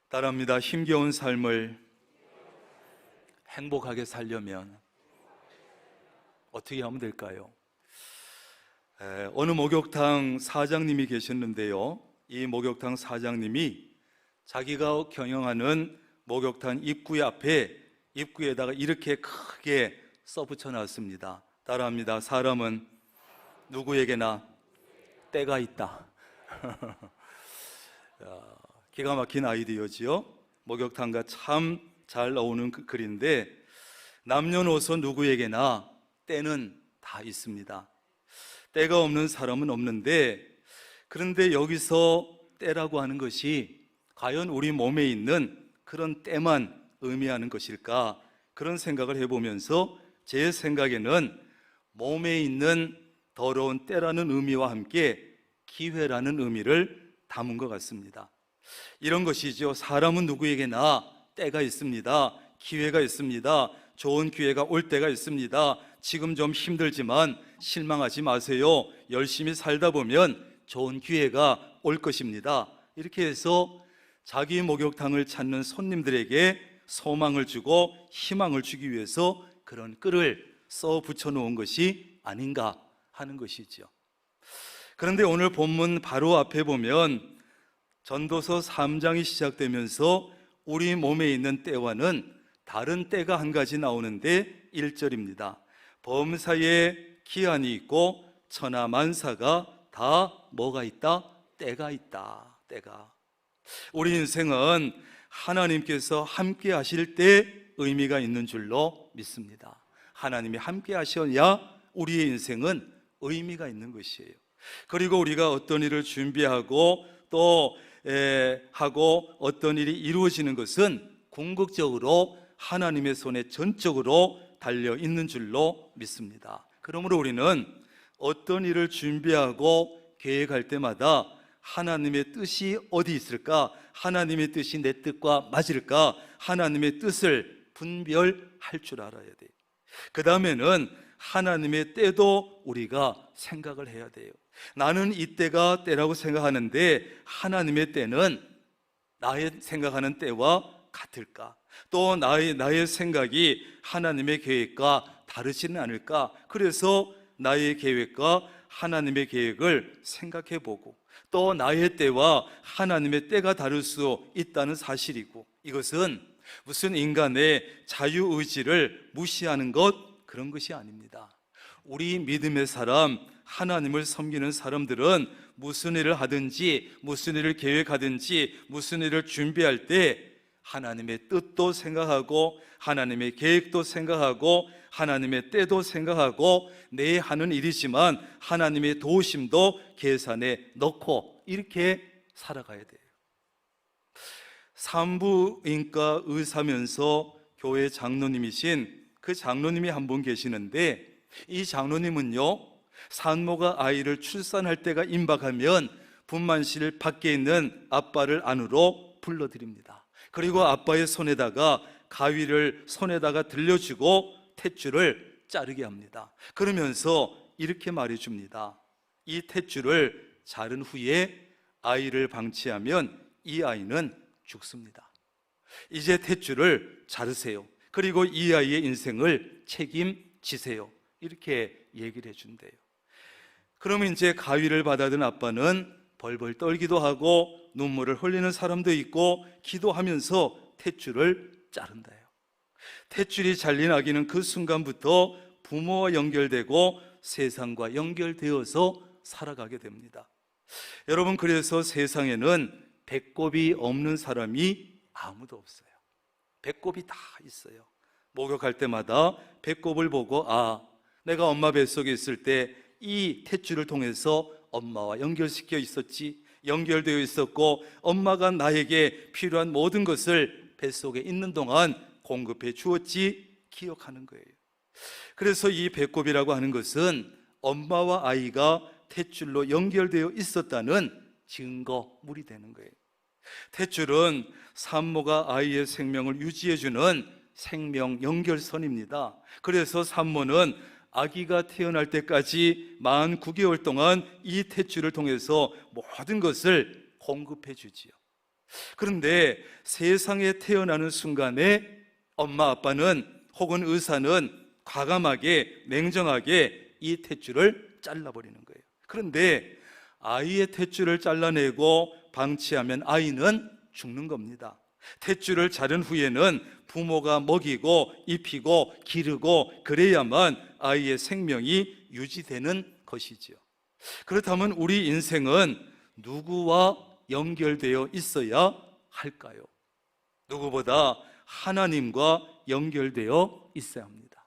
따라합니다. 힘겨운 삶을 행복하게 살려면 어떻게 하면 될까요? 어느 목욕탕 사장님이 계셨는데요, 이 목욕탕 사장님이 자기가 경영하는 목욕탕 입구에다가 이렇게 크게 써붙여 놨습니다. 따라합니다. 사람은 누구에게나 때가 있다. 기가 막힌 아이디어지요. 목욕탕과 참 잘 나오는 글인데, 남녀노소 누구에게나 때는 다 있습니다. 때가 없는 사람은 없는데, 그런데 여기서 때라고 하는 것이 과연 우리 몸에 있는 그런 때만 의미하는 것일까? 그런 생각을 해보면서 제 생각에는 몸에 있는 더러운 때라는 의미와 함께 기회라는 의미를 담은 것 같습니다. 이런 것이죠. 사람은 누구에게나 때가 있습니다. 기회가 있습니다. 좋은 기회가 올 때가 있습니다. 지금 좀 힘들지만 실망하지 마세요. 열심히 살다 보면 좋은 기회가 올 것입니다. 이렇게 해서 자기 목욕탕을 찾는 손님들에게 소망을 주고 희망을 주기 위해서 그런 글을 써 붙여 놓은 것이 아닌가 하는 것이죠. 그런데 오늘 본문 바로 앞에 보면 전도서 3장이 시작되면서 우리 몸에 있는 때와는 다른 때가 한 가지 나오는데 1절입니다. 범사에 기한이 있고 천하만사가 다 뭐가 있다? 때가 있다. 때가. 우리 인생은 하나님께서 함께 하실 때 의미가 있는 줄로 믿습니다. 하나님이 함께 하셔야 우리의 인생은 의미가 있는 것이에요. 그리고 우리가 어떤 일을 준비하고 또 하고 어떤 일이 이루어지는 것은 궁극적으로 하나님의 손에 전적으로 달려 있는 줄로 믿습니다. 그러므로 우리는 어떤 일을 준비하고 계획할 때마다 하나님의 뜻이 어디 있을까? 하나님의 뜻이 내 뜻과 맞을까? 하나님의 뜻을 분별할 줄 알아야 돼요. 그 다음에는 하나님의 때도 우리가 생각을 해야 돼요. 나는 이 때가 때라고 생각하는데 하나님의 때는 나의 생각하는 때와 같을까? 또 나의 생각이 하나님의 계획과 다르지는 않을까? 그래서 나의 계획과 하나님의 계획을 생각해 보고, 또 나의 때와 하나님의 때가 다를 수 있다는 사실이고, 이것은 무슨 인간의 자유의지를 무시하는 것, 그런 것이 아닙니다. 우리 믿음의 사람, 하나님을 섬기는 사람들은 무슨 일을 하든지, 무슨 일을 계획하든지, 무슨 일을 준비할 때 하나님의 뜻도 생각하고 하나님의 계획도 생각하고 하나님의 때도 생각하고 내 하는 일이지만 하나님의 도우심도 계산에 넣고 이렇게 살아가야 돼요. 산부인과 의사면서 교회 장로님이신 그 장로님이 한 분 계시는데, 이 장로님은요, 산모가 아이를 출산할 때가 임박하면 분만실 밖에 있는 아빠를 안으로 불러드립니다. 그리고 아빠의 손에다가 가위를 손에다가 들려주고 탯줄을 자르게 합니다. 그러면서 이렇게 말해줍니다. 이 탯줄을 자른 후에 아이를 방치하면 이 아이는 죽습니다. 이제 탯줄을 자르세요. 그리고 이 아이의 인생을 책임지세요. 이렇게 얘기를 해준대요. 그러면 이제 가위를 받아든 아빠는 벌벌 떨기도 하고 눈물을 흘리는 사람도 있고 기도하면서 탯줄을 자른다요. 탯줄이 잘린 아기는 그 순간부터 부모와 연결되고 세상과 연결되어서 살아가게 됩니다. 여러분, 그래서 세상에는 배꼽이 없는 사람이 아무도 없어요. 배꼽이 다 있어요. 목욕할 때마다 배꼽을 보고, 아, 내가 엄마 뱃속에 있을 때 이 탯줄을 통해서 엄마와 연결시켜 있었지, 연결되어 있었고 엄마가 나에게 필요한 모든 것을 뱃속에 있는 동안 공급해 주었지, 기억하는 거예요. 그래서 이 배꼽이라고 하는 것은 엄마와 아이가 탯줄로 연결되어 있었다는 증거물이 되는 거예요. 탯줄은 산모가 아이의 생명을 유지해주는 생명 연결선입니다. 그래서 산모는 아기가 태어날 때까지 만 9개월 동안 이 탯줄을 통해서 모든 것을 공급해 주지요. 그런데 세상에 태어나는 순간에 엄마 아빠는 혹은 의사는 과감하게 냉정하게 이 탯줄을 잘라버리는 거예요. 그런데 아이의 탯줄을 잘라내고 방치하면 아이는 죽는 겁니다. 탯줄을 자른 후에는 부모가 먹이고 입히고 기르고 그래야만 아이의 생명이 유지되는 것이지요. 그렇다면 우리 인생은 누구와 연결되어 있어야 할까요? 누구보다 하나님과 연결되어 있어야 합니다.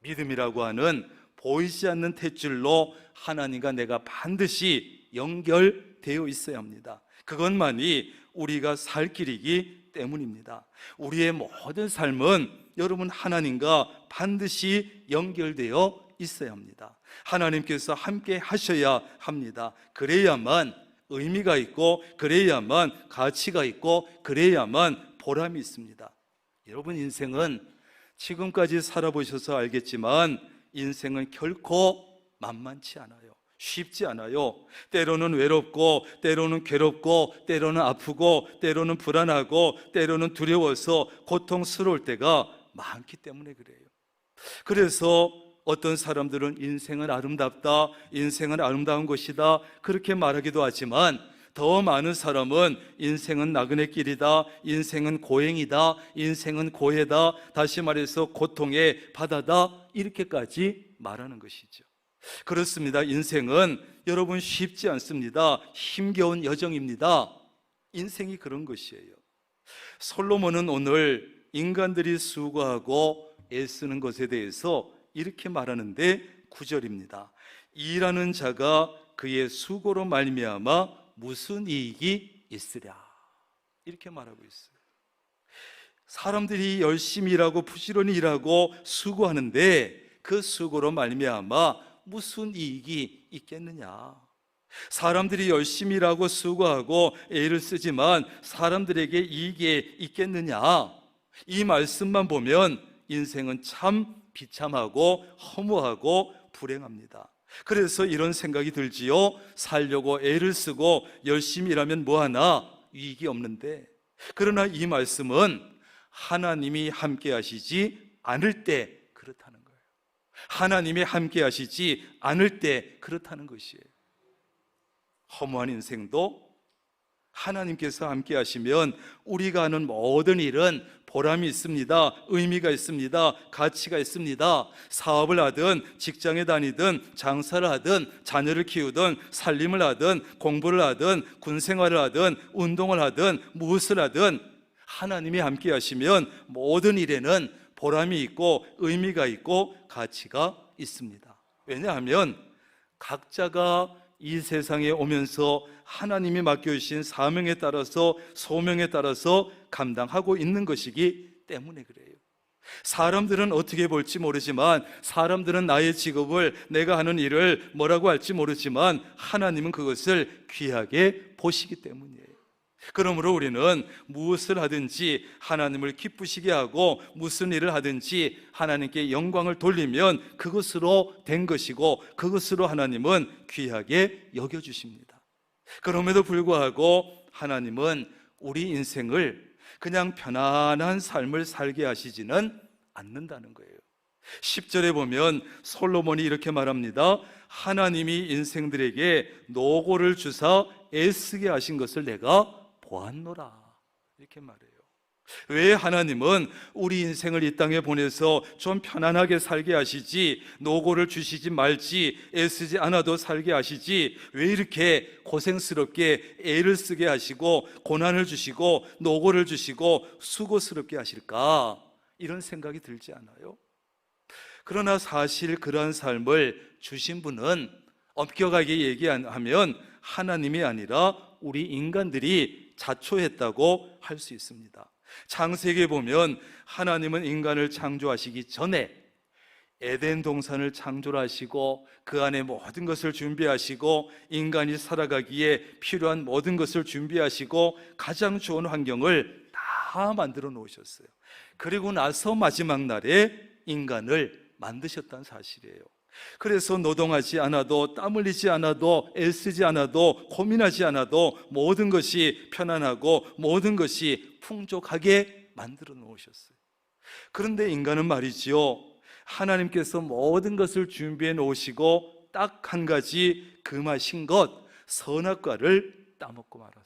믿음이라고 하는 보이지 않는 탯줄로 하나님과 내가 반드시 연결되어 있어야 합니다. 그것만이 우리가 살 길이기 때문입니다. 우리의 모든 삶은 여러분 하나님과 반드시 연결되어 있어야 합니다. 하나님께서 함께 하셔야 합니다. 그래야만 의미가 있고 그래야만 가치가 있고 그래야만 보람이 있습니다. 여러분 인생은 지금까지 살아보셔서 알겠지만 인생은 결코 만만치 않아요. 쉽지 않아요. 때로는 외롭고 때로는 괴롭고 때로는 아프고 때로는 불안하고 때로는 두려워서 고통스러울 때가 많기 때문에 그래요. 그래서 어떤 사람들은 인생은 아름답다, 인생은 아름다운 것이다 그렇게 말하기도 하지만 더 많은 사람은 인생은 나그네 길이다, 인생은 고행이다, 인생은 고해다, 다시 말해서 고통의 바다다 이렇게까지 말하는 것이죠. 그렇습니다. 인생은 여러분 쉽지 않습니다. 힘겨운 여정입니다. 인생이 그런 것이에요. 솔로몬은 오늘 인간들이 수고하고 애쓰는 것에 대해서 이렇게 말하는데 9절입니다. 일하는 자가 그의 수고로 말미암아 무슨 이익이 있으랴 이렇게 말하고 있어요. 사람들이 열심히 일하고 부지런히 일하고 수고하는데 그 수고로 말미암아 무슨 이익이 있겠느냐. 사람들이 열심히 일하고 수고하고 애를 쓰지만 사람들에게 이익이 있겠느냐. 이 말씀만 보면 인생은 참 비참하고 허무하고 불행합니다. 그래서 이런 생각이 들지요. 살려고 애를 쓰고 열심히 일하면 뭐하나 이익이 없는데, 그러나 이 말씀은 하나님이 함께 하시지 않을 때 그렇다는 거예요. 하나님이 함께 하시지 않을 때 그렇다는 것이에요. 허무한 인생도 하나님께서 함께 하시면 우리가 하는 모든 일은 보람이 있습니다. 의미가 있습니다. 가치가 있습니다. 사업을 하든 직장에 다니든 장사를 하든 자녀를 키우든 살림을 하든 공부를 하든 군생활을 하든 운동을 하든 무엇을 하든 하나님이 함께 하시면 모든 일에는 보람이 있고 의미가 있고 가치가 있습니다. 왜냐하면 각자가 이 세상에 오면서 하나님이 맡겨주신 사명에 따라서 소명에 따라서 감당하고 있는 것이기 때문에 그래요. 사람들은 어떻게 볼지 모르지만, 사람들은 나의 직업을, 내가 하는 일을 뭐라고 할지 모르지만 하나님은 그것을 귀하게 보시기 때문이에요. 그러므로 우리는 무엇을 하든지 하나님을 기쁘시게 하고 무슨 일을 하든지 하나님께 영광을 돌리면 그것으로 된 것이고 그것으로 하나님은 귀하게 여겨주십니다. 그럼에도 불구하고 하나님은 우리 인생을 그냥 편안한 삶을 살게 하시지는 않는다는 거예요. 10절에 보면 솔로몬이 이렇게 말합니다. 하나님이 인생들에게 노고를 주사 애쓰게 하신 것을 내가 보았노라 이렇게 말해요. 왜 하나님은 우리 인생을 이 땅에 보내서 좀 편안하게 살게 하시지, 노고를 주시지 말지, 애쓰지 않아도 살게 하시지, 왜 이렇게 고생스럽게 애를 쓰게 하시고 고난을 주시고 노고를 주시고 수고스럽게 하실까? 이런 생각이 들지 않아요? 그러나 사실 그러한 삶을 주신 분은 엄격하게 얘기하면 하나님이 아니라 우리 인간들이 자초했다고 할 수 있습니다. 창세기에 보면 하나님은 인간을 창조하시기 전에 에덴 동산을 창조하시고 그 안에 모든 것을 준비하시고 인간이 살아가기에 필요한 모든 것을 준비하시고 가장 좋은 환경을 다 만들어 놓으셨어요. 그리고 나서 마지막 날에 인간을 만드셨다는 사실이에요. 그래서 노동하지 않아도, 땀 흘리지 않아도, 애쓰지 않아도, 고민하지 않아도 모든 것이 편안하고 모든 것이 풍족하게 만들어 놓으셨어요. 그런데 인간은 말이지요, 하나님께서 모든 것을 준비해 놓으시고 딱 한 가지 금하신 것, 선악과를 따먹고 말았어요.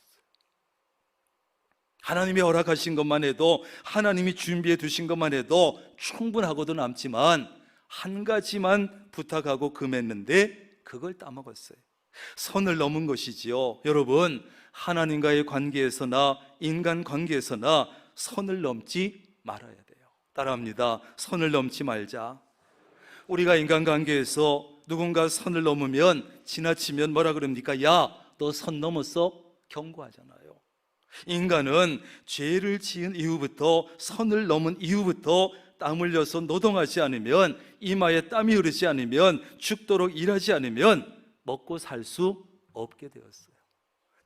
하나님이 허락하신 것만 해도, 하나님이 준비해 두신 것만 해도 충분하고도 남지만 한 가지만 부탁하고 금했는데 그걸 따먹었어요. 선을 넘은 것이지요. 여러분, 하나님과의 관계에서나 인간 관계에서나 선을 넘지 말아야 돼요. 따라합니다. 선을 넘지 말자. 우리가 인간관계에서 누군가 선을 넘으면, 지나치면 뭐라 그럽니까? 야, 너 선 넘었어? 경고하잖아요. 인간은 죄를 지은 이후부터, 선을 넘은 이후부터 땀 흘려서 노동하지 않으면, 이마에 땀이 흐르지 않으면, 죽도록 일하지 않으면 먹고 살 수 없게 되었어요.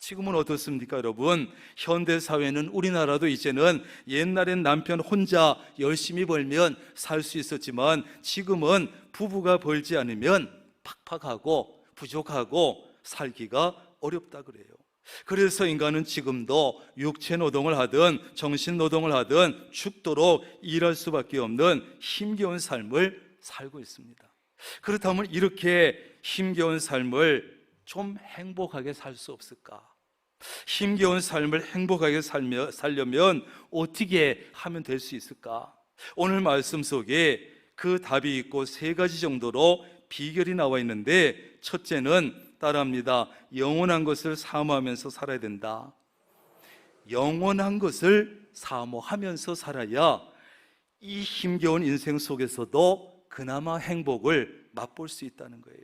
지금은 어떻습니까, 여러분? 현대사회는, 우리나라도 이제는, 옛날엔 남편 혼자 열심히 벌면 살 수 있었지만 지금은 부부가 벌지 않으면 팍팍하고 부족하고 살기가 어렵다 그래요. 그래서 인간은 지금도 육체 노동을 하든 정신 노동을 하든 죽도록 일할 수밖에 없는 힘겨운 삶을 살고 있습니다. 그렇다면 이렇게 힘겨운 삶을 좀 행복하게 살 수 없을까? 힘겨운 삶을 행복하게 살려면 어떻게 하면 될 수 있을까? 오늘 말씀 속에 그 답이 있고 세 가지 정도로 비결이 나와 있는데, 첫째는 따라합니다. 영원한 것을 사모하면서 살아야 된다. 영원한 것을 사모하면서 살아야 이 힘겨운 인생 속에서도 그나마 행복을 맛볼 수 있다는 거예요.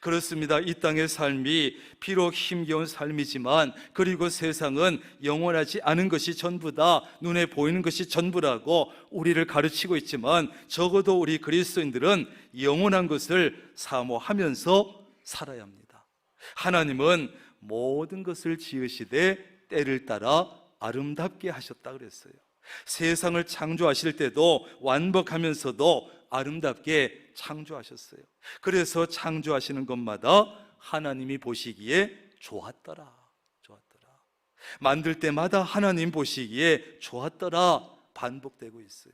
그렇습니다. 이 땅의 삶이 비록 힘겨운 삶이지만, 그리고 세상은 영원하지 않은 것이 전부다, 눈에 보이는 것이 전부라고 우리를 가르치고 있지만, 적어도 우리 그리스도인들은 영원한 것을 사모하면서 살아야 합니다. 하나님은 모든 것을 지으시되 때를 따라 아름답게 하셨다 그랬어요. 세상을 창조하실 때도 완벽하면서도 아름답게 창조하셨어요. 그래서 창조하시는 것마다 하나님이 보시기에 좋았더라. 만들 때마다 하나님 보시기에 좋았더라 반복되고 있어요.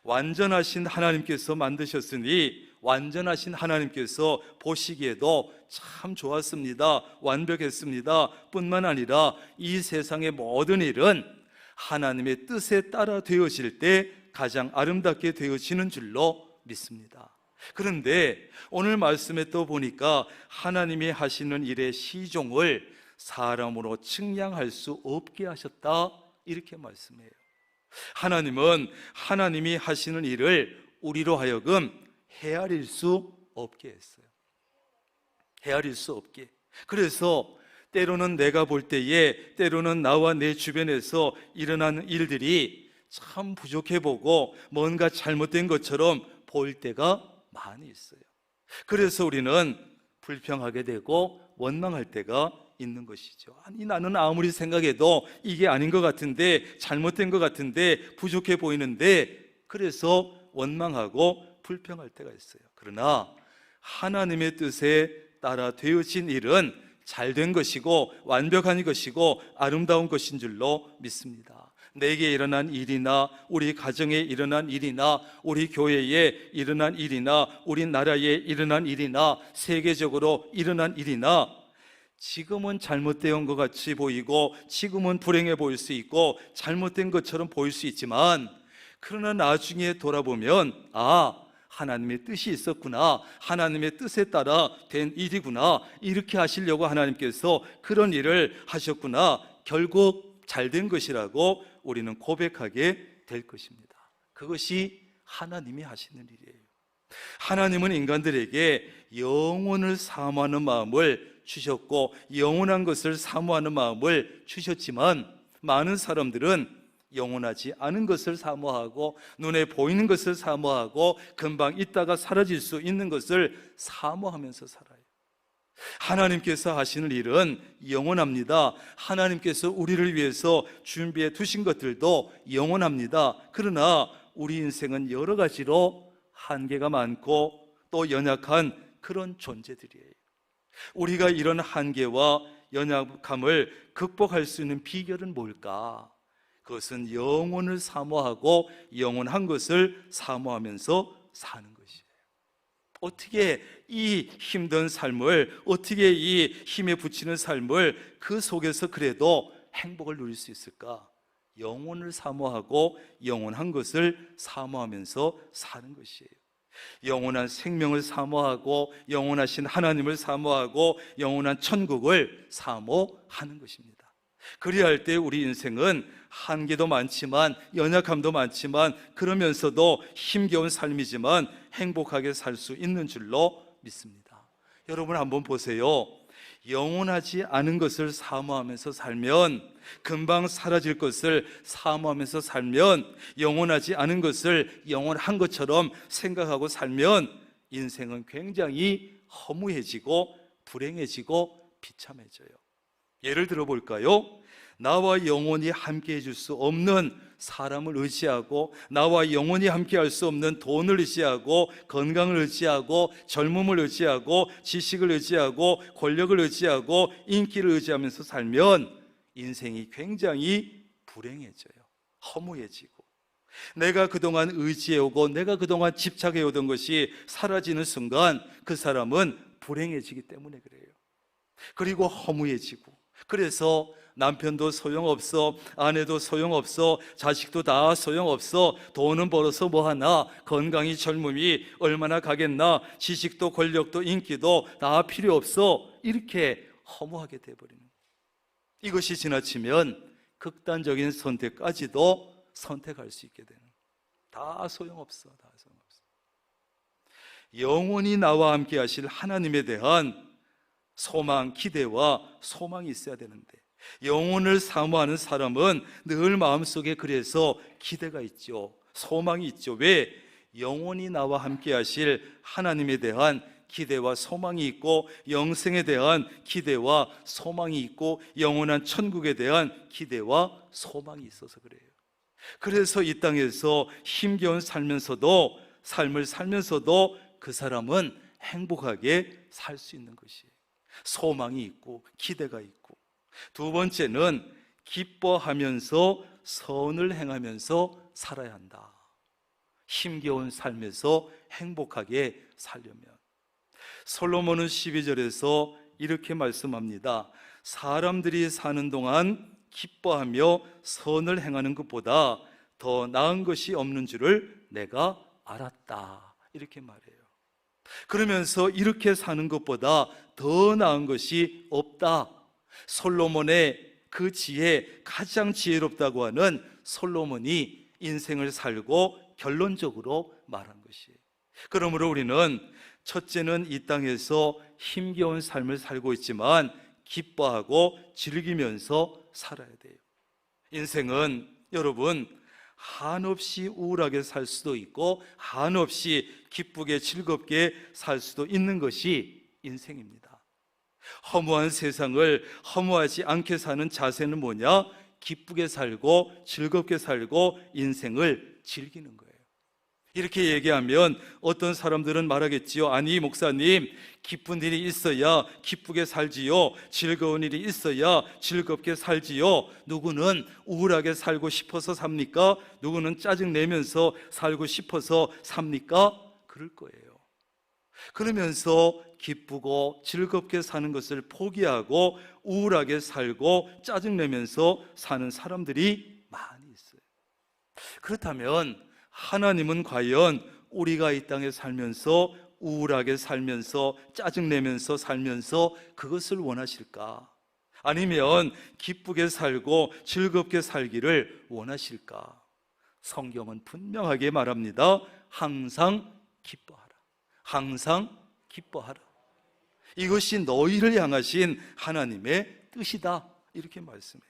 완전하신 하나님께서 만드셨으니 완전하신 하나님께서 보시기에도 참 좋았습니다, 완벽했습니다 뿐만 아니라 이 세상의 모든 일은 하나님의 뜻에 따라 되어질 때 가장 아름답게 되어지는 줄로 믿습니다. 그런데 오늘 말씀에 또 보니까 하나님이 하시는 일의 시종을 사람으로 측량할 수 없게 하셨다, 이렇게 말씀해요. 하나님은 하나님이 하시는 일을 우리로 하여금 헤아릴 수 없게 했어요. 헤아릴 수 없게. 그래서 때로는 내가 볼 때에, 때로는 나와 내 주변에서 일어나는 일들이 참 부족해 보고 뭔가 잘못된 것처럼 보일 때가 많이 있어요. 그래서 우리는 불평하게 되고 원망할 때가 있는 것이죠. 아니, 나는 아무리 생각해도 이게 아닌 것 같은데, 잘못된 것 같은데, 부족해 보이는데, 그래서 원망하고 불평할 때가 있어요. 그러나 하나님의 뜻에 따라 되어진 일은 잘된 것이고 완벽한 것이고 아름다운 것인 줄로 믿습니다. 내게 일어난 일이나 우리 가정에 일어난 일이나 우리 교회에 일어난 일이나 우리나라에 일어난 일이나 세계적으로 일어난 일이나 지금은 잘못되어 온 것 같이 보이고 지금은 불행해 보일 수 있고 잘못된 것처럼 보일 수 있지만, 그러나 나중에 돌아보면 하나님의 뜻이 있었구나, 하나님의 뜻에 따라 된 일이구나, 이렇게 하시려고 하나님께서 그런 일을 하셨구나, 결국 잘된 것이라고 우리는 고백하게 될 것입니다. 그것이 하나님이 하시는 일이에요. 하나님은 인간들에게 영혼을 사모하는 마음을 주셨고 영원한 것을 사모하는 마음을 주셨지만, 많은 사람들은 영원하지 않은 것을 사모하고 눈에 보이는 것을 사모하고 금방 있다가 사라질 수 있는 것을 사모하면서 살아요. 하나님께서 하시는 일은 영원합니다. 하나님께서 우리를 위해서 준비해 두신 것들도 영원합니다. 그러나 우리 인생은 여러 가지로 한계가 많고 또 연약한 그런 존재들이에요. 우리가 이런 한계와 연약함을 극복할 수 있는 비결은 뭘까? 그것은 영혼을 사모하고 영원한 것을 사모하면서 사는 것이에요. 어떻게 이 힘든 삶을, 어떻게 이 힘에 부치는 삶을 그 속에서 그래도 행복을 누릴 수 있을까? 영혼을 사모하고 영원한 것을 사모하면서 사는 것이에요. 영원한 생명을 사모하고 영원하신 하나님을 사모하고 영원한 천국을 사모하는 것입니다. 그리할 때 우리 인생은 한계도 많지만 연약함도 많지만 그러면서도 힘겨운 삶이지만 행복하게 살 수 있는 줄로 믿습니다. 여러분 한번 보세요. 영원하지 않은 것을 사모하면서 살면, 금방 사라질 것을 사모하면서 살면, 영원하지 않은 것을 영원한 것처럼 생각하고 살면 인생은 굉장히 허무해지고 불행해지고 비참해져요. 예를 들어 볼까요? 나와 영원히 함께 해줄 수 없는 사람을 의지하고, 나와 영원히 함께 할 수 없는 돈을 의지하고, 건강을 의지하고, 젊음을 의지하고, 지식을 의지하고, 권력을 의지하고, 인기를 의지하면서 살면 인생이 굉장히 불행해져요. 허무해지고, 내가 그동안 의지해오고 내가 그동안 집착해오던 것이 사라지는 순간 그 사람은 불행해지기 때문에 그래요. 그리고 허무해지고, 그래서 남편도 소용없어, 아내도 소용없어, 자식도 다 소용없어, 돈은 벌어서 뭐하나, 건강이 젊음이 얼마나 가겠나, 지식도 권력도 인기도 다 필요 없어, 이렇게 허무하게 돼버리는 거예요. 이것이 지나치면 극단적인 선택까지도 선택할 수 있게 되는 거예요. 다 소용없어, 다 소용없어. 영원히 나와 함께 하실 하나님에 대한 소망, 기대와 소망이 있어야 되는데, 영혼을 사모하는 사람은 늘 마음속에 그래서 기대가 있죠. 소망이 있죠. 왜? 영원히 나와 함께 하실 하나님에 대한 기대와 소망이 있고, 영생에 대한 기대와 소망이 있고, 영원한 천국에 대한 기대와 소망이 있어서 그래요. 그래서 이 땅에서 힘겨운 삶을 살면서도 그 사람은 행복하게 살 수 있는 것이에요. 소망이 있고 기대가 있고. 두 번째는 기뻐하면서 선을 행하면서 살아야 한다. 힘겨운 삶에서 행복하게 살려면. 솔로몬은 12절에서 이렇게 말씀합니다. 사람들이 사는 동안 기뻐하며 선을 행하는 것보다 더 나은 것이 없는 줄을 내가 알았다, 이렇게 말해요. 그러면서 이렇게 사는 것보다 더 나은 것이 없다. 솔로몬의 그 지혜, 가장 지혜롭다고 하는 솔로몬이 인생을 살고 결론적으로 말한 것이에요. 그러므로 우리는 첫째는 이 땅에서 힘겨운 삶을 살고 있지만 기뻐하고 즐기면서 살아야 돼요. 인생은 여러분 한없이 우울하게 살 수도 있고 한없이 기쁘게 즐겁게 살 수도 있는 것이 인생입니다. 허무한 세상을 허무하지 않게 사는 자세는 뭐냐? 기쁘게 살고 즐겁게 살고 인생을 즐기는 거예요. 이렇게 얘기하면 어떤 사람들은 말하겠지요. 아니 목사님, 기쁜 일이 있어야 기쁘게 살지요, 즐거운 일이 있어야 즐겁게 살지요. 누구는 우울하게 살고 싶어서 삽니까? 누구는 짜증내면서 살고 싶어서 삽니까? 그럴 거예요. 그러면서 기쁘고 즐겁게 사는 것을 포기하고 우울하게 살고 짜증내면서 사는 사람들이 많이 있어요. 그렇다면 하나님은 과연 우리가 이 땅에 살면서 우울하게 살면서 짜증내면서 살면서 그것을 원하실까? 아니면 기쁘게 살고 즐겁게 살기를 원하실까? 성경은 분명하게 말합니다. 항상 기뻐하라. 항상 기뻐하라. 이것이 너희를 향하신 하나님의 뜻이다, 이렇게 말씀해요.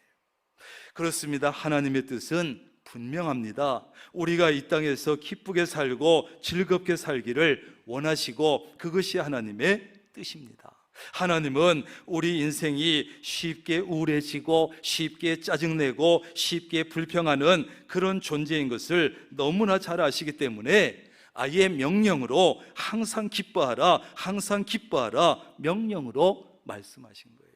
그렇습니다. 하나님의 뜻은 분명합니다. 우리가 이 땅에서 기쁘게 살고 즐겁게 살기를 원하시고 그것이 하나님의 뜻입니다. 하나님은 우리 인생이 쉽게 우울해지고 쉽게 짜증내고 쉽게 불평하는 그런 존재인 것을 너무나 잘 아시기 때문에 아예 명령으로 항상 기뻐하라, 항상 기뻐하라 명령으로 말씀하신 거예요.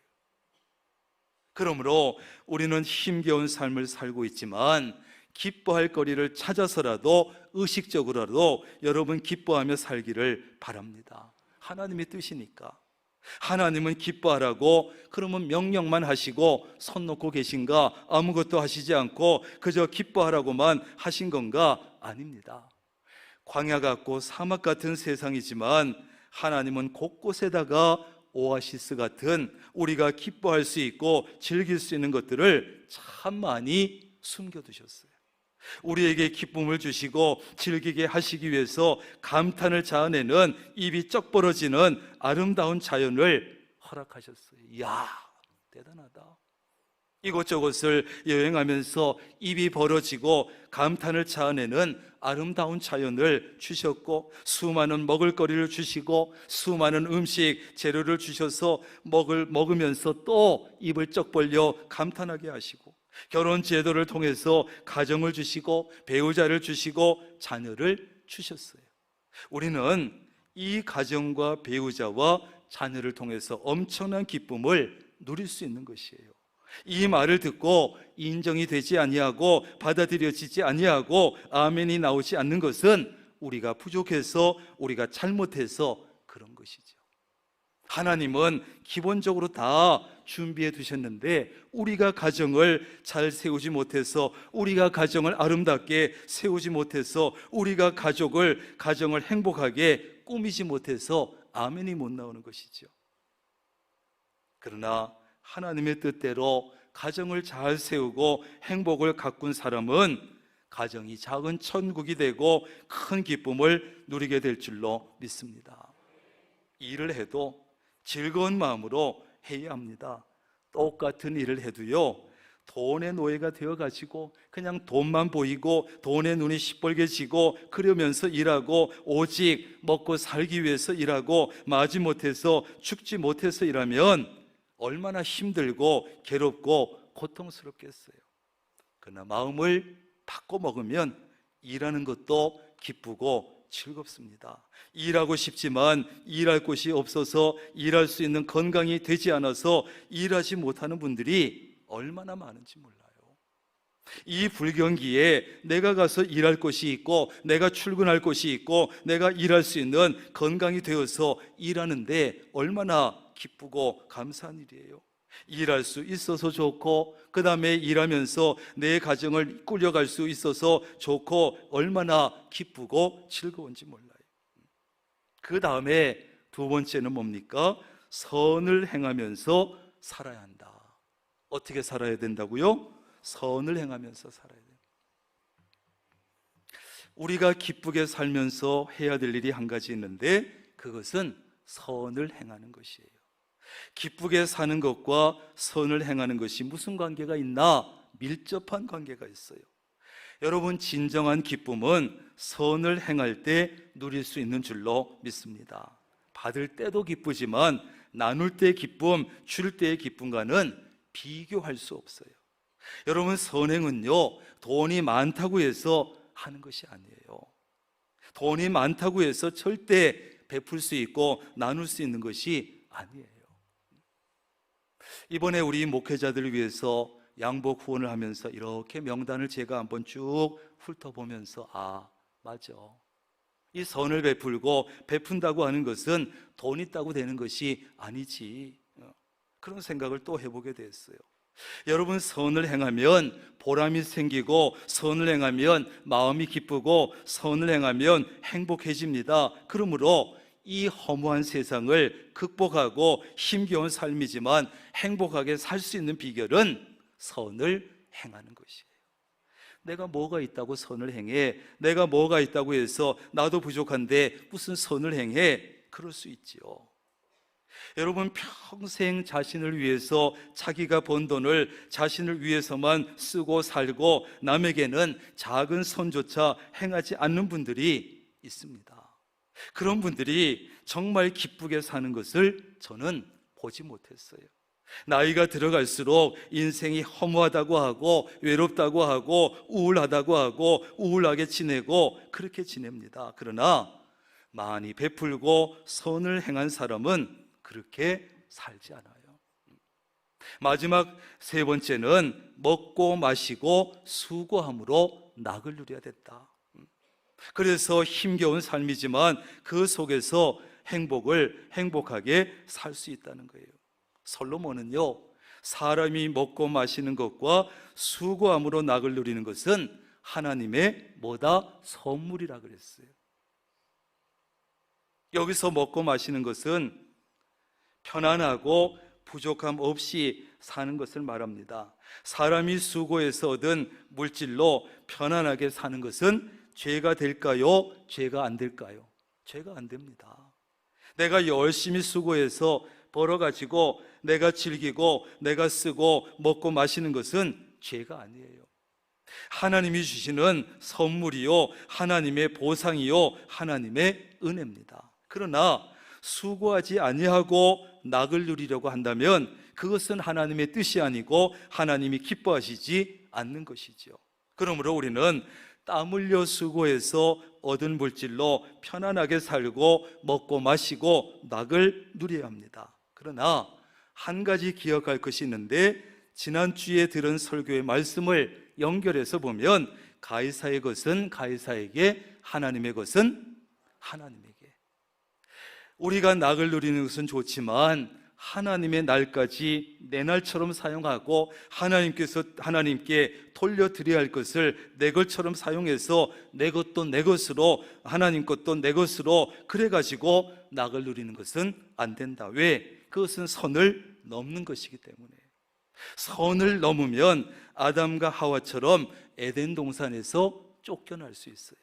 그러므로 우리는 힘겨운 삶을 살고 있지만 기뻐할 거리를 찾아서라도 의식적으로라도 여러분 기뻐하며 살기를 바랍니다. 하나님의 뜻이니까. 하나님은 기뻐하라고 그러면 명령만 하시고 손 놓고 계신가? 아무것도 하시지 않고 그저 기뻐하라고만 하신 건가? 아닙니다. 광야 같고 사막 같은 세상이지만 하나님은 곳곳에다가 오아시스 같은 우리가 기뻐할 수 있고 즐길 수 있는 것들을 참 많이 숨겨두셨어요. 우리에게 기쁨을 주시고 즐기게 하시기 위해서 감탄을 자아내는 입이 쩍 벌어지는 아름다운 자연을 허락하셨어요. 이야, 대단하다. 이곳저곳을 여행하면서 입이 벌어지고 감탄을 자아내는 아름다운 자연을 주셨고, 수많은 먹을거리를 주시고 수많은 음식 재료를 주셔서 먹으면서 또 입을 쩍 벌려 감탄하게 하시고, 결혼 제도를 통해서 가정을 주시고 배우자를 주시고 자녀를 주셨어요. 우리는 이 가정과 배우자와 자녀를 통해서 엄청난 기쁨을 누릴 수 있는 것이에요. 이 말을 듣고 인정이 되지 아니하고 받아들여지지 아니하고 아멘이 나오지 않는 것은 우리가 부족해서, 우리가 잘못해서 그런 것이죠. 하나님은 기본적으로 다 준비해 두셨는데 우리가 가정을 잘 세우지 못해서, 우리가 가정을 아름답게 세우지 못해서, 우리가 가정을 행복하게 꾸미지 못해서 아멘이 못 나오는 것이죠. 그러나 하나님의 뜻대로 가정을 잘 세우고 행복을 가꾼 사람은 가정이 작은 천국이 되고 큰 기쁨을 누리게 될 줄로 믿습니다. 일을 해도 즐거운 마음으로 해야 합니다. 똑같은 일을 해도요, 돈의 노예가 되어가지고 그냥 돈만 보이고 돈에 눈이 시뻘개지고 그러면서 일하고 오직 먹고 살기 위해서 일하고 마지못해서 죽지 못해서 일하면 얼마나 힘들고 괴롭고 고통스럽겠어요. 그러나 마음을 바꿔 먹으면 일하는 것도 기쁘고 즐겁습니다. 일하고 싶지만 일할 곳이 없어서 일할 수 있는 건강이 되지 않아서 일하지 못하는 분들이 얼마나 많은지 몰라요. 이 불경기에 내가 가서 일할 곳이 있고 내가 출근할 곳이 있고 내가 일할 수 있는 건강이 되어서 일하는데 얼마나 기쁘고 감사한 일이에요. 일할 수 있어서 좋고, 그 다음에 일하면서 내 가정을 꾸려갈 수 있어서 좋고 얼마나 기쁘고 즐거운지 몰라요. 그 다음에 두 번째는 뭡니까? 선을 행하면서 살아야 한다. 어떻게 살아야 된다고요? 선을 행하면서 살아야 돼요. 우리가 기쁘게 살면서 해야 될 일이 한 가지 있는데 그것은 선을 행하는 것이에요. 기쁘게 사는 것과 선을 행하는 것이 무슨 관계가 있나? 밀접한 관계가 있어요. 여러분, 진정한 기쁨은 선을 행할 때 누릴 수 있는 줄로 믿습니다. 받을 때도 기쁘지만 나눌 때 기쁨, 줄 때의 기쁨과는 비교할 수 없어요. 여러분, 선행은요, 돈이 많다고 해서 하는 것이 아니에요. 돈이 많다고 해서 절대 베풀 수 있고 나눌 수 있는 것이 아니에요. 이번에 우리 목회자들을 위해서 양복 후원을 하면서 이렇게 명단을 제가 한번 쭉 훑어보면서 맞아, 이 선을 베풀고 베푼다고 하는 것은 돈 있다고 되는 것이 아니지, 그런 생각을 또 해보게 됐어요. 여러분, 선을 행하면 보람이 생기고 선을 행하면 마음이 기쁘고 선을 행하면 행복해집니다. 그러므로 이 허무한 세상을 극복하고 힘겨운 삶이지만 행복하게 살 수 있는 비결은 선을 행하는 것이에요. 내가 뭐가 있다고 선을 행해? 내가 뭐가 있다고 해서 나도 부족한데 무슨 선을 행해? 그럴 수 있지요. 여러분, 평생 자신을 위해서 자기가 번 돈을 자신을 위해서만 쓰고 살고 남에게는 작은 선조차 행하지 않는 분들이 있습니다. 그런 분들이 정말 기쁘게 사는 것을 저는 보지 못했어요. 나이가 들어갈수록 인생이 허무하다고 하고 외롭다고 하고 우울하다고 하고 우울하게 지내고 그렇게 지냅니다. 그러나 많이 베풀고 선을 행한 사람은 그렇게 살지 않아요. 마지막 세 번째는 먹고 마시고 수고함으로 낙을 누려야 됐다. 그래서 힘겨운 삶이지만 그 속에서 행복하게 살 수 있다는 거예요. 솔로몬은요, 사람이 먹고 마시는 것과 수고함으로 낙을 누리는 것은 하나님의 뭐다? 선물이라 그랬어요. 여기서 먹고 마시는 것은 편안하고 부족함 없이 사는 것을 말합니다. 사람이 수고해서 얻은 물질로 편안하게 사는 것은 죄가 될까요? 죄가 안 될까요? 죄가 안 됩니다. 내가 열심히 수고해서 벌어가지고 내가 즐기고 내가 쓰고 먹고 마시는 것은 죄가 아니에요. 하나님이 주시는 선물이요, 하나님의 보상이요, 하나님의 은혜입니다. 그러나 수고하지 아니하고 낙을 누리려고 한다면 그것은 하나님의 뜻이 아니고 하나님이 기뻐하시지 않는 것이죠. 그러므로 우리는 땀 흘려 수고해서 얻은 물질로 편안하게 살고 먹고 마시고 낙을 누려야 합니다. 그러나 한 가지 기억할 것이 있는데, 지난주에 들은 설교의 말씀을 연결해서 보면 가이사의 것은 가이사에게, 하나님의 것은 하나님에게. 우리가 낙을 누리는 것은 좋지만 하나님의 날까지 내 날처럼 사용하고 하나님께 돌려드려야 할 것을 내 것처럼 사용해서 내 것도 내 것으로, 하나님 것도 내 것으로 그래가지고 낙을 누리는 것은 안 된다. 왜? 그것은 선을 넘는 것이기 때문에. 선을 넘으면 아담과 하와처럼 에덴 동산에서 쫓겨날 수 있어요.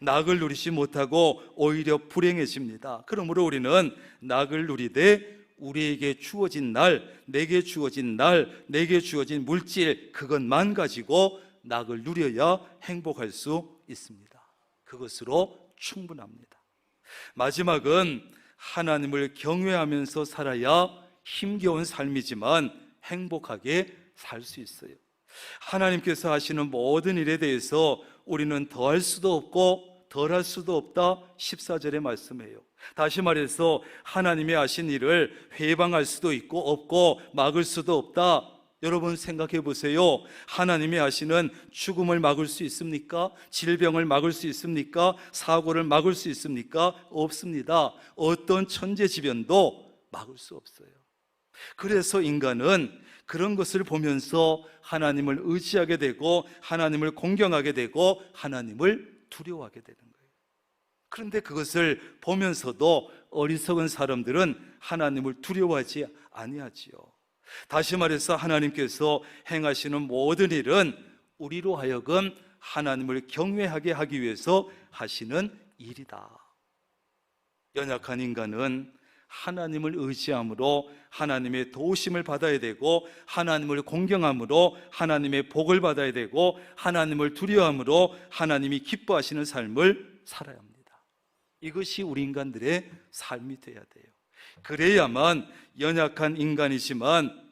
낙을 누리지 못하고 오히려 불행해집니다. 그러므로 우리는 낙을 누리되 우리에게 주어진 날, 내게 주어진 날, 내게 주어진 물질, 그것만 가지고 낙을 누려야 행복할 수 있습니다. 그것으로 충분합니다. 마지막은 하나님을 경외하면서 살아야 힘겨운 삶이지만 행복하게 살 수 있어요. 하나님께서 하시는 모든 일에 대해서 우리는 더할 수도 없고 덜할 수도 없다, 14절에 말씀해요. 다시 말해서 하나님이 하신 일을 회방할 수도 있고 없고 막을 수도 없다. 여러분 생각해 보세요. 하나님이 하시는 죽음을 막을 수 있습니까? 질병을 막을 수 있습니까? 사고를 막을 수 있습니까? 없습니다. 어떤 천재지변도 막을 수 없어요. 그래서 인간은 그런 것을 보면서 하나님을 의지하게 되고 하나님을 공경하게 되고 하나님을 두려워하게 되는 거예요. 그런데 그것을 보면서도 어리석은 사람들은 하나님을 두려워하지 아니하지요. 다시 말해서 하나님께서 행하시는 모든 일은 우리로 하여금 하나님을 경외하게 하기 위해서 하시는 일이다. 연약한 인간은 하나님을 의지함으로 하나님의 도우심을 받아야 되고, 하나님을 공경함으로 하나님의 복을 받아야 되고, 하나님을 두려워함으로 하나님이 기뻐하시는 삶을 살아야 합니다. 이것이 우리 인간들의 삶이 되어야 돼요. 그래야만 연약한 인간이지만,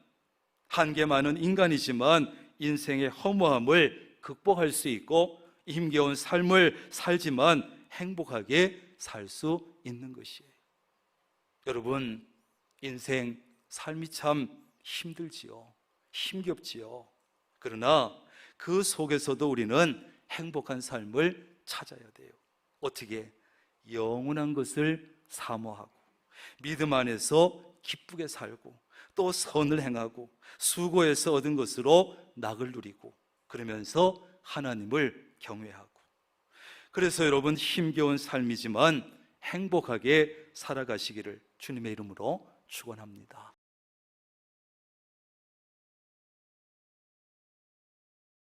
한계 많은 인간이지만 인생의 허무함을 극복할 수 있고 힘겨운 삶을 살지만 행복하게 살 수 있는 것이에요. 여러분, 인생 삶이 참 힘들지요. 힘겹지요. 그러나 그 속에서도 우리는 행복한 삶을 찾아야 돼요. 어떻게? 영원한 것을 사모하고 믿음 안에서 기쁘게 살고 또 선을 행하고 수고해서 얻은 것으로 낙을 누리고, 그러면서 하나님을 경외하고. 그래서 여러분, 힘겨운 삶이지만 행복하게 살아가시기를 주님의 이름으로 축원합니다.